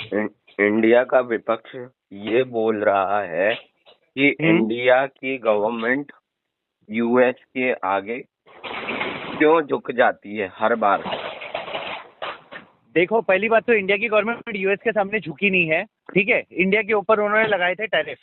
India का विपक्ष ये बोल रहा है कि इंडिया की गवर्नमेंट यूएस के आगे क्यों झुक जाती है हर बार। देखो, पहली बात तो इंडिया की गवर्नमेंट यूएस के सामने झुकी नहीं है। ठीक है, इंडिया के ऊपर उन्होंने लगाए थे टैरिफ।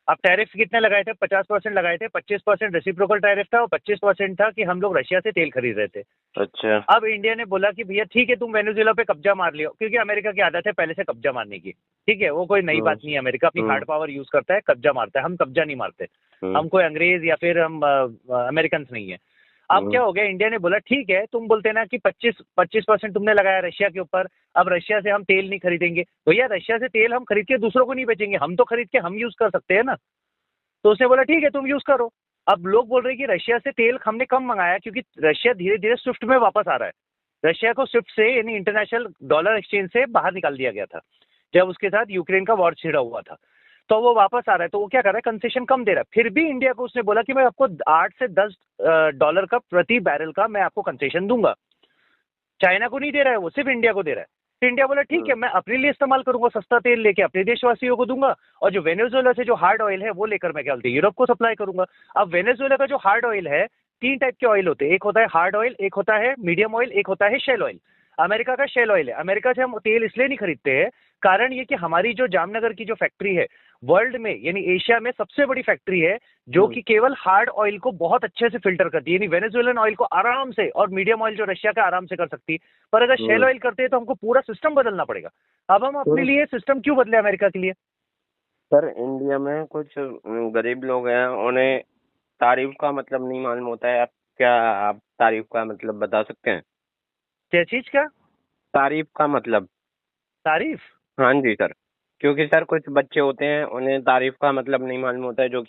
अब टैरिफ कितने लगाए थे? 50% लगाए थे। 25% रेसिप्रोकल टैरिफ था और 25% था कि हम लोग रशिया से तेल खरीद रहे थे। अच्छा। अब इंडिया ने बोला कि भैया ठीक है, तुम वेनेजुएला पे कब्जा मार लियो, क्योंकि अमेरिका की आदत है पहले से कब्जा मारने की। ठीक है, वो कोई नई बात नहीं है। अमेरिका अपनी हार्ड पावर यूज करता है, कब्जा मारता है। हम कब्जा नहीं मारते। हम कोई अंग्रेज या फिर हम अमेरिकन नहीं है। अब क्या हो गया, इंडिया ने बोला ठीक है, तुम बोलते ना कि 25% तुमने लगाया रशिया के ऊपर, अब रशिया से हम तेल नहीं खरीदेंगे। भैया रशिया से तेल हम खरीद के दूसरों को नहीं बेचेंगे, हम तो खरीद के हम यूज कर सकते हैं ना। तो उसने बोला ठीक है, तुम यूज करो। अब लोग बोल रहे हैं कि रशिया से तेल हमने कम मंगाया क्योंकि रशिया धीरे धीरे स्विफ्ट में वापस आ रहा है। रशिया को स्विफ्ट से यानी इंटरनेशनल डॉलर एक्सचेंज से बाहर निकाल दिया गया था जब उसके साथ यूक्रेन का वॉर छिड़ा हुआ था। तो वो वापस आ रहा है, तो वो क्या कर रहा है, कंसेशन कम दे रहा है। फिर भी इंडिया को उसने बोला कि मैं आपको 8 से 10 डॉलर का प्रति बैरल का मैं आपको कंसेशन दूंगा। चाइना को नहीं दे रहा है, वो सिर्फ इंडिया को दे रहा है। तो इंडिया बोला ठीक है, मैं अपने लिए इस्तेमाल करूंगा, सस्ता तेल लेके अपने देशवासियों को दूंगा, और जो वेनेजुएला से जो हार्ड ऑयल है वो लेकर मैं क्या बोलते हैं यूरोप को सप्लाई करूंगा। अब वेनेजुएला का जो हार्ड ऑयल है, 3 टाइप के ऑयल होते हैं, एक होता है हार्ड ऑयल, एक होता है मीडियम ऑयल, एक होता है शेल ऑयल। अमेरिका का शेल ऑयल है। अमेरिका से हम तेल इसलिए नहीं खरीदते हैं, कारण ये कि हमारी जो जामनगर की जो फैक्ट्री है, वर्ल्ड में यानी एशिया में सबसे बड़ी फैक्ट्री है जो कि केवल हार्ड ऑयल को बहुत अच्छे से फिल्टर करती है। यानी वेनेजुएलन ऑयल को आराम से, और मीडियम ऑयल जो रशिया का आराम से कर सकती है। पर अगर शेल ऑयल करते हैं तो हमको पूरा सिस्टम बदलना पड़ेगा। अब हम अपने लिए सिस्टम क्यों बदले अमेरिका के लिए? सर, इंडिया में कुछ गरीब लोग हैं, उन्हें तारीफ का मतलब नहीं मालूम होता है। आप तारीफ का मतलब बता सकते हैं? क्या चीज का तारीफ का मतलब? तारीफ? हाँ जी सर। क्योंकि सर कुछ बच्चे होते हैं, उन्हें तारीफ का मतलब नहीं मालूम होता है, जो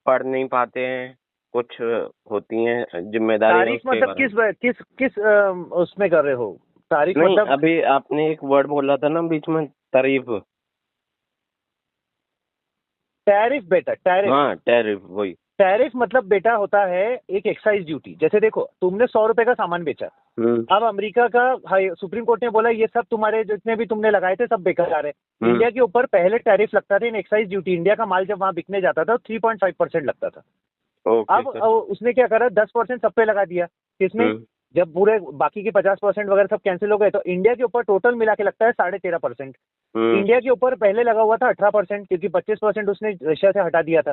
पढ़ नहीं पाते हैं। कुछ होती हैं जिम्मेदारियां, तारीफ उसके मतलब बारे में। किस किस उसमें कर रहे हो? तारीफ नहीं, मतलब अभी आपने एक वर्ड बोला था ना बीच में, तारीफ। टैरिफ बेटा, टैरिफ। हाँ, टैरिफ, वही। टैरिफ मतलब बेटा होता है एक एक्साइज ड्यूटी। जैसे देखो, तुमने 100 रुपए का सामान बेचा। अब अमेरिका का सुप्रीम कोर्ट ने बोला ये सब तुम्हारे जितने भी तुमने लगाए थे सब बेकार है। इंडिया के ऊपर पहले टैरिफ लगता था इन एक्साइज ड्यूटी। इंडिया का माल जब वहां बिकने जाता था 3.5% लगता था। अब उसने क्या करा, 10% सब पे लगा दिया। किसने? जब पूरे बाकी के 50% वगैरह सब कैंसिल हो गए तो इंडिया के ऊपर टोटल मिला के लगता है 13.5%। इंडिया के ऊपर पहले लगा हुआ था 18%, क्योंकि 25% उसने रशिया से हटा दिया था।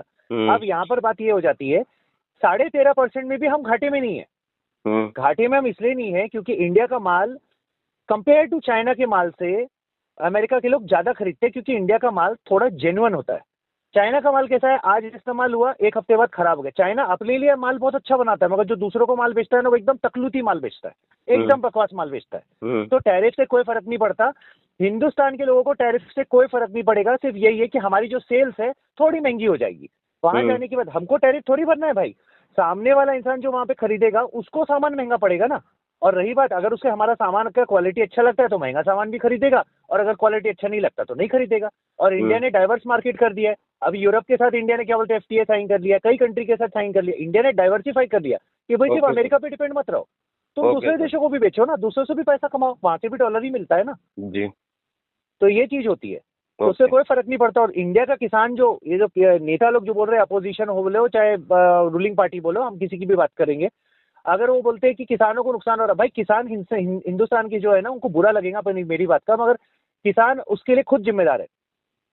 अब यहाँ पर बात ये हो जाती है, 13.5% में भी हम घाटे में नहीं है। घाटे में हम इसलिए नहीं है क्योंकि इंडिया का माल कंपेयर टू चाइना के माल से अमेरिका के लोग ज्यादा खरीदते हैं, क्योंकि इंडिया का माल थोड़ा जेन्युइन होता है। चाइना का माल कैसा है, आज इस्तेमाल हुआ, एक हफ्ते बाद खराब हो गया। चाइना अपने लिए माल बहुत अच्छा बनाता है, मगर जो दूसरों को माल बेचता है ना, वो एकदम तकलूती माल बेचता है, एकदम बकवास माल बेचता है। तो टैरिफ से कोई फर्क नहीं पड़ता। हिंदुस्तान के लोगों को टैरिफ से कोई फर्क नहीं पड़ेगा। सिर्फ यही है कि हमारी जो सेल्स है थोड़ी महंगी हो जाएगी। वहां जाने के बाद हमको टैरिफ थोड़ी भरना है भाई। सामने वाला इंसान जो वहां पे खरीदेगा उसको सामान महंगा पड़ेगा ना। और रही बात, अगर उसे हमारा सामान का क्वालिटी अच्छा लगता है तो महंगा सामान भी खरीदेगा, और अगर क्वालिटी अच्छा नहीं लगता तो नहीं खरीदेगा। और इंडिया ने डाइवर्स मार्केट कर दिया है। अब यूरोप के साथ इंडिया ने क्या बोलते हैं एफटीए साइन कर लिया, कई कंट्री के साथ साइन कर लिया। इंडिया ने डाइवर्सिफाई कर दिया कि भाई सिर्फ अमेरिका पे डिपेंड मत रहो, तुम दूसरे देशों को भी बेचो ना, दूसरों से भी पैसा कमाओ, वहां से भी डॉलर ही मिलता है ना जी। तो ये चीज होती है, उससे कोई फर्क नहीं पड़ता। और इंडिया का किसान जो ये जो नेता लोग जो बोल रहे हैं, अपोजिशन हो बोले हो चाहे रूलिंग पार्टी बोलो, हम किसी की भी बात करेंगे, अगर वो बोलते हैं कि किसानों को नुकसान हो रहा है, भाई किसान हिंदुस्तान की जो है ना उनको बुरा लगेगा पर मेरी बात का, मगर किसान उसके लिए खुद जिम्मेदार है।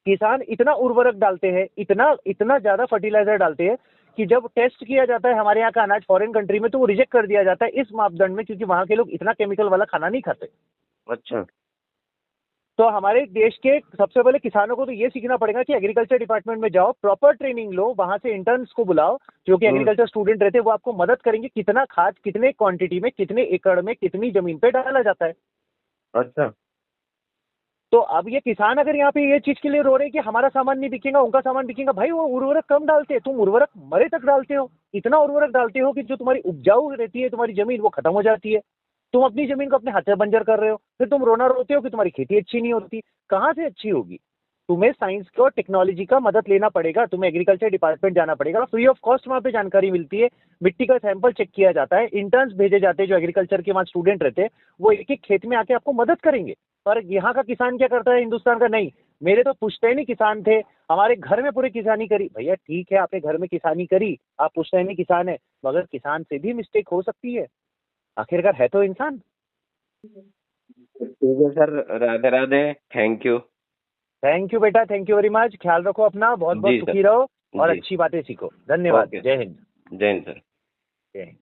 किसान इतना उर्वरक डालते हैं, इतना इतना ज्यादा फर्टिलाइजर डालते हैं कि जब टेस्ट किया जाता है हमारे यहाँ का अनाज फॉरेन कंट्री में तो वो रिजेक्ट कर दिया जाता है इस मापदंड में, क्योंकि वहां के लोग इतना केमिकल वाला खाना नहीं खाते। अच्छा। तो हमारे देश के सबसे पहले किसानों को तो ये सीखना पड़ेगा कि एग्रीकल्चर डिपार्टमेंट में जाओ, प्रॉपर ट्रेनिंग लो, वहां से इंटर्न्स को बुलाओ जो कि एग्रीकल्चर स्टूडेंट रहते हैं, वो आपको मदद करेंगे कितना खाद कितने क्वांटिटी में कितने एकड़ में कितनी जमीन पे डाला जाता है। अच्छा। तो अब ये किसान अगर यहाँ पे ये चीज के लिए रो रहे हैं कि हमारा सामान नहीं बिकेगा उनका सामान बिकेगा, भाई वो उर्वरक कम डालते हैं, तुम उर्वरक मरे तक डालते हो, इतना उर्वरक डालते हो कि जो तुम्हारी उपजाऊ रहती है तुम्हारी जमीन वो खत्म हो जाती है। तुम अपनी जमीन को अपने हाथ से बंजर कर रहे हो, फिर तुम रोना रोते हो कि तुम्हारी खेती अच्छी नहीं होती। कहाँ से अच्छी होगी? तुम्हें साइंस को टेक्नोलॉजी का मदद लेना पड़ेगा, तुम्हें एग्रीकल्चर डिपार्टमेंट जाना पड़ेगा, फ्री ऑफ कॉस्ट वहाँ पे जानकारी मिलती है, मिट्टी का सैंपल चेक किया जाता है, इंटर्न्स भेजे जाते हैं जो एग्रीकल्चर के वहाँ स्टूडेंट रहते हैं, वो एक एक खेत में आके आपको मदद करेंगे। पर यहाँ का किसान क्या करता है, हिंदुस्तान का? नहीं, मेरे तो पुश्तैनी किसान थे, हमारे घर में पूरे किसानी करी। भैया ठीक है, आपने घर में किसानी करी, आप पुश्तैनी किसान है, मगर किसान से भी मिस्टेक हो सकती है, आखिरकार है तो इंसान। ठीक है sir, Radhe Radhe, thank you. Thank you बेटा, थैंक यू वेरी मच, ख्याल रखो अपना, बहुत बहुत जी सर। सुखी रहो और जी। अच्छी बातें सीखो। धन्यवाद। ओके। जय हिंद। जय हिंद सर। जय हिंद।